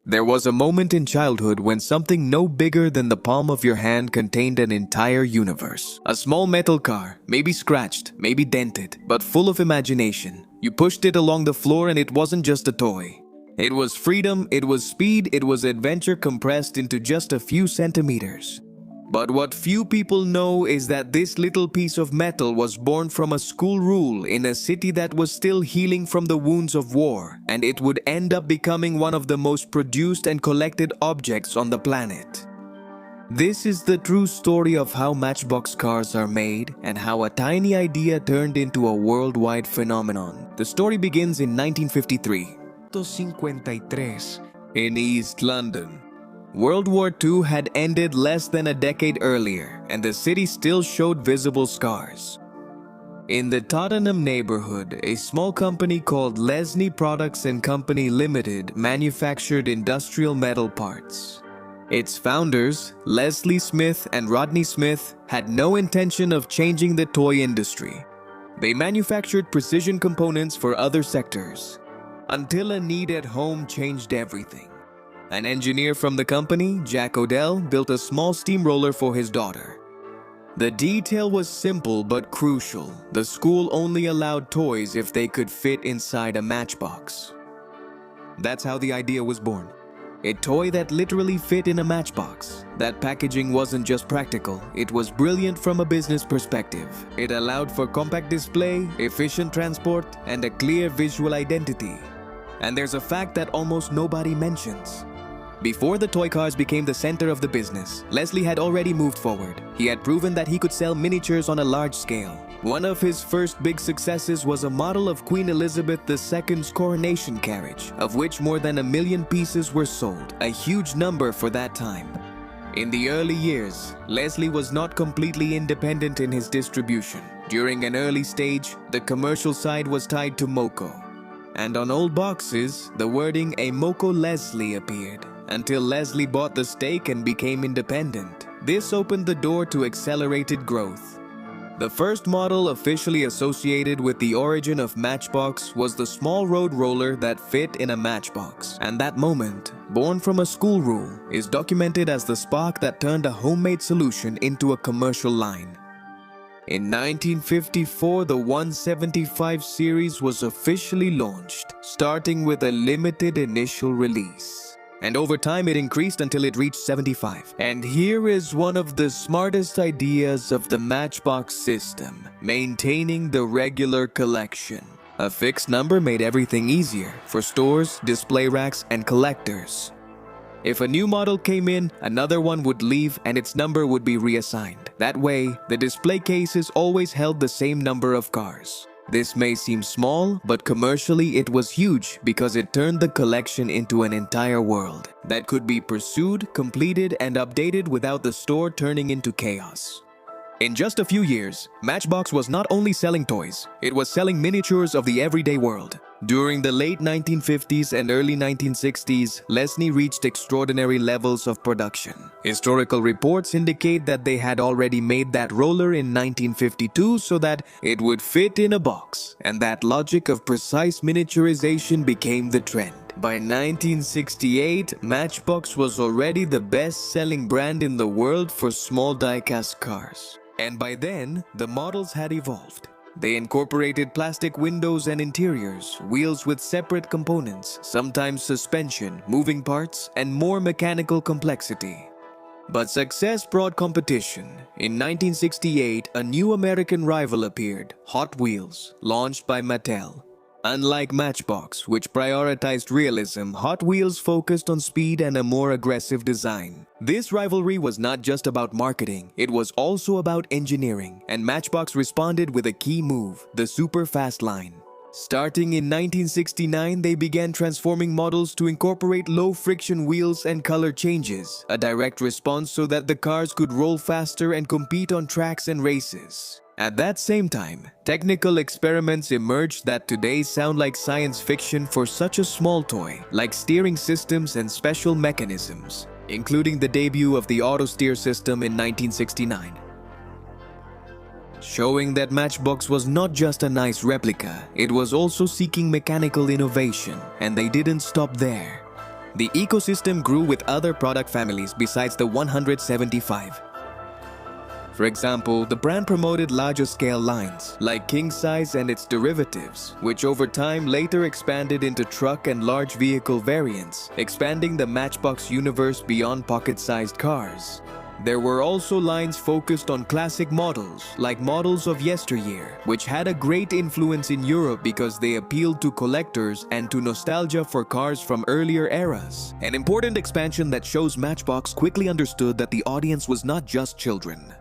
There was a moment in childhood when something no bigger than the palm of your hand contained an entire universe. A small metal car, maybe scratched, maybe dented, but full of imagination. You pushed it along the floor and it wasn't just a toy. It was freedom, it was speed, it was adventure compressed into just a few centimeters. But what few people know is that this little piece of metal was born from a school rule in a city that was still healing from the wounds of war, and it would end up becoming one of the most produced and collected objects on the planet. This is the true story of how Matchbox cars are made and how a tiny idea turned into a worldwide phenomenon. The story begins in 1953. In East London. World War II had ended less than a decade earlier, and the city still showed visible scars. In the Tottenham neighborhood, a small company called Leslie Products and Company Limited manufactured industrial metal parts. Its founders, Leslie Smith and Rodney Smith, had no intention of changing the toy industry. They manufactured precision components for other sectors, until a need at home changed everything. An engineer from the company, Jack Odell, built a small steamroller for his daughter. The detail was simple but crucial. The school only allowed toys if they could fit inside a matchbox. That's how the idea was born. A toy that literally fit in a matchbox. That packaging wasn't just practical, it was brilliant from a business perspective. It allowed for compact display, efficient transport, and a clear visual identity. And there's a fact that almost nobody mentions. Before the toy cars became the center of the business, Leslie had already moved forward. He had proven that he could sell miniatures on a large scale. One of his first big successes was a model of Queen Elizabeth II's coronation carriage, of which more than 1 million pieces were sold, a huge number for that time. In the early years, Leslie was not completely independent in his distribution. During an early stage, the commercial side was tied to Moco. And on old boxes, the wording "A Moco Leslie" appeared, until Leslie bought the stake and became independent. This opened the door to accelerated growth. The first model officially associated with the origin of Matchbox was the small road roller that fit in a matchbox. And that moment, born from a school rule, is documented as the spark that turned a homemade solution into a commercial line. In 1954, the 175 series was officially launched, starting with a limited initial release. And over time it increased until it reached 75. And here is one of the smartest ideas of the Matchbox system: maintaining the regular collection. A fixed number made everything easier for stores, display racks, and collectors. If a new model came in, another one would leave and its number would be reassigned. That way, the display cases always held the same number of cars. This may seem small, but commercially it was huge because it turned the collection into an entire world that could be pursued, completed, and updated without the store turning into chaos. In just a few years, Matchbox was not only selling toys, it was selling miniatures of the everyday world. During the late 1950s and early 1960s, Leslie reached extraordinary levels of production. Historical reports indicate that they had already made that roller in 1952 so that it would fit in a box, and that logic of precise miniaturization became the trend. By 1968, Matchbox was already the best-selling brand in the world for small die-cast cars. And by then, the models had evolved. They incorporated plastic windows and interiors, wheels with separate components, sometimes suspension, moving parts, and more mechanical complexity. But success brought competition. In 1968, a new American rival appeared, Hot Wheels, launched by Mattel. Unlike Matchbox, which prioritized realism, Hot Wheels focused on speed and a more aggressive design. This rivalry was not just about marketing, it was also about engineering, and Matchbox responded with a key move, the super fast line. Starting in 1969, they began transforming models to incorporate low-friction wheels and color changes, a direct response so that the cars could roll faster and compete on tracks and races. At that same time, technical experiments emerged that today sound like science fiction for such a small toy, like steering systems and special mechanisms, including the debut of the auto steer system in 1969. Showing that Matchbox was not just a nice replica, it was also seeking mechanical innovation, and they didn't stop there. the ecosystem grew with other product families besides the 175. For example, the brand promoted larger scale lines like king size and its derivatives, which over time later expanded into truck and large vehicle variants, expanding the Matchbox universe beyond pocket-sized cars. There were also lines focused on classic models, like models of yesteryear, which had a great influence in Europe because they appealed to collectors and to nostalgia for cars from earlier eras. An important expansion that shows Matchbox quickly understood that the audience was not just children.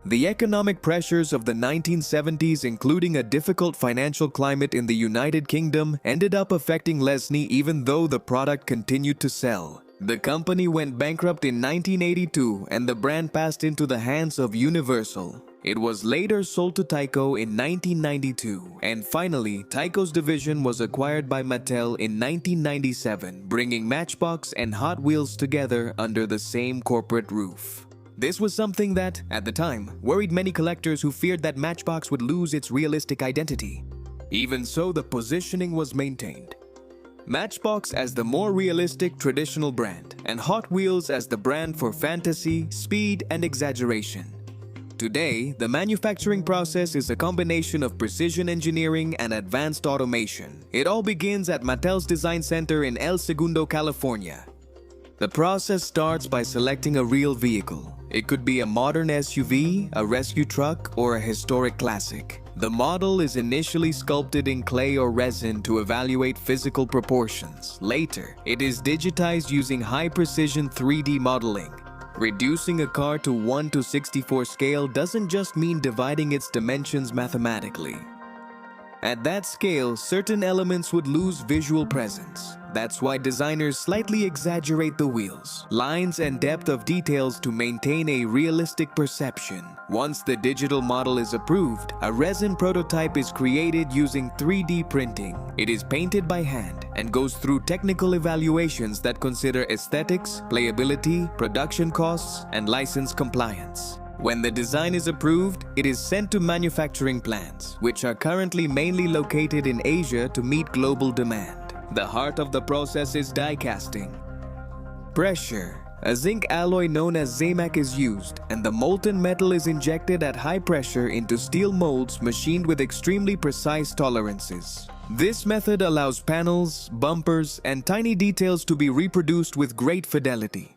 The economic pressures of the 1970s, including a difficult financial climate in the United Kingdom, ended up affecting Lesney even though the product continued to sell. The company went bankrupt in 1982 and the brand passed into the hands of Universal. It was later sold to Tyco in 1992, and finally, Tyco's division was acquired by Mattel in 1997, bringing Matchbox and Hot Wheels together under the same corporate roof. This was something that, at the time, worried many collectors who feared that Matchbox would lose its realistic identity. Even so, the positioning was maintained. Matchbox as the more realistic traditional brand, and Hot Wheels as the brand for fantasy, speed, and exaggeration. Today, the manufacturing process is a combination of precision engineering and advanced automation. It all begins at Mattel's design center in El Segundo, California. The process starts by selecting a real vehicle. It could be a modern SUV, a rescue truck, or a historic classic. The model is initially sculpted in clay or resin to evaluate physical proportions. Later, it is digitized using high-precision 3D modeling. Reducing a car to 1:64 scale doesn't just mean dividing its dimensions mathematically. At that scale, certain elements would lose visual presence. That's why designers slightly exaggerate the wheels, lines, and depth of details to maintain a realistic perception. Once the digital model is approved, a resin prototype is created using 3D printing. It is painted by hand and goes through technical evaluations that consider aesthetics, playability, production costs, and license compliance. When the design is approved, it is sent to manufacturing plants, which are currently mainly located in Asia to meet global demand. The heart of the process is die casting. Pressure. A zinc alloy known as Zamac is used, and the molten metal is injected at high pressure into steel molds machined with extremely precise tolerances. This method allows panels, bumpers, and tiny details to be reproduced with great fidelity.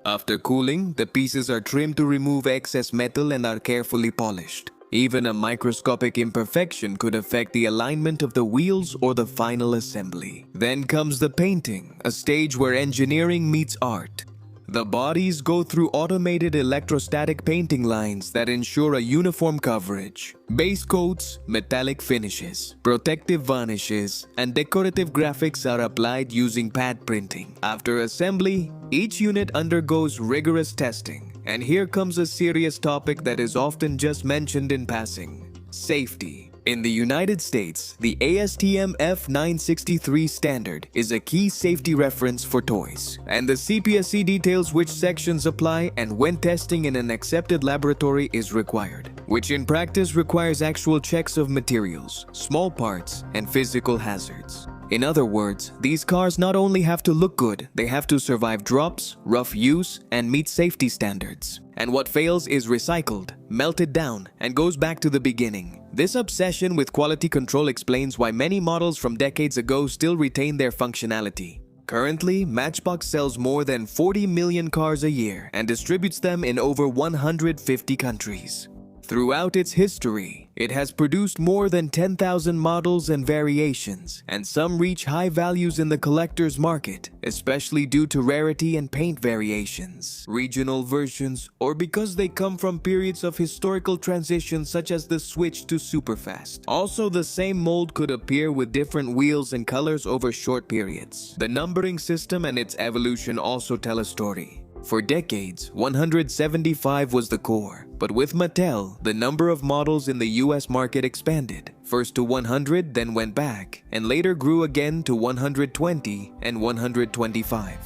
After cooling, the pieces are trimmed to remove excess metal and are carefully polished. Even a microscopic imperfection could affect the alignment of the wheels or the final assembly. Then comes the painting, a stage where engineering meets art. The bodies go through automated electrostatic painting lines that ensure a uniform coverage. Base coats, metallic finishes, protective varnishes, and decorative graphics are applied using pad printing. After assembly, each unit undergoes rigorous testing. And here comes a serious topic that is often just mentioned in passing: safety. In the United States, the ASTM F963 standard is a key safety reference for toys, and the CPSC details which sections apply and when testing in an accepted laboratory is required, which in practice requires actual checks of materials, small parts, and physical hazards. In other words, these cars not only have to look good, they have to survive drops, rough use, and meet safety standards. And what fails is recycled, melted down, and goes back to the beginning. This obsession with quality control explains why many models from decades ago still retain their functionality. Currently, Matchbox sells more than 40 million cars a year and distributes them in over 150 countries. Throughout its history, it has produced more than 10,000 models and variations, and some reach high values in the collector's market, especially due to rarity and paint variations, regional versions, or because they come from periods of historical transition such as the switch to superfast. Also, the same mold could appear with different wheels and colors over short periods. The numbering system and its evolution also tell a story. For decades, 175 was the core, but with Mattel, the number of models in the US market expanded, first to 100, then went back, and later grew again to 120 and 125.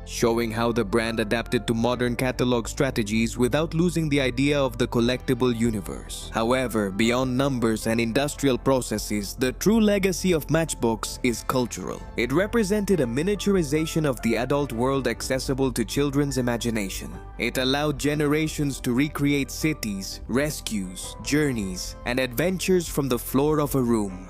showing how the brand adapted to modern catalog strategies without losing the idea of the collectible universe. However, beyond numbers and industrial processes, the true legacy of Matchbox is cultural. It represented a miniaturization of the adult world accessible to children's imagination. It allowed generations to recreate cities, rescues, journeys, and adventures from the floor of a room.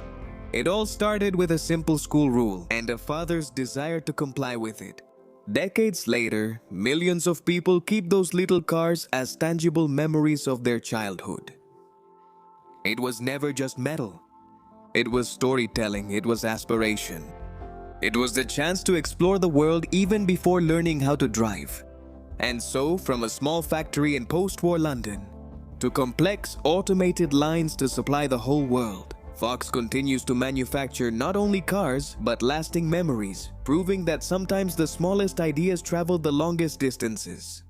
It all started with a simple school rule and a father's desire to comply with it. Decades later, millions of people keep those little cars as tangible memories of their childhood. It was never just metal. It was storytelling, it was aspiration. It was the chance to explore the world even before learning how to drive. And so, from a small factory in post-war London to complex automated lines to supply the whole world, Fox continues to manufacture not only cars, but lasting memories, proving that sometimes the smallest ideas travel the longest distances.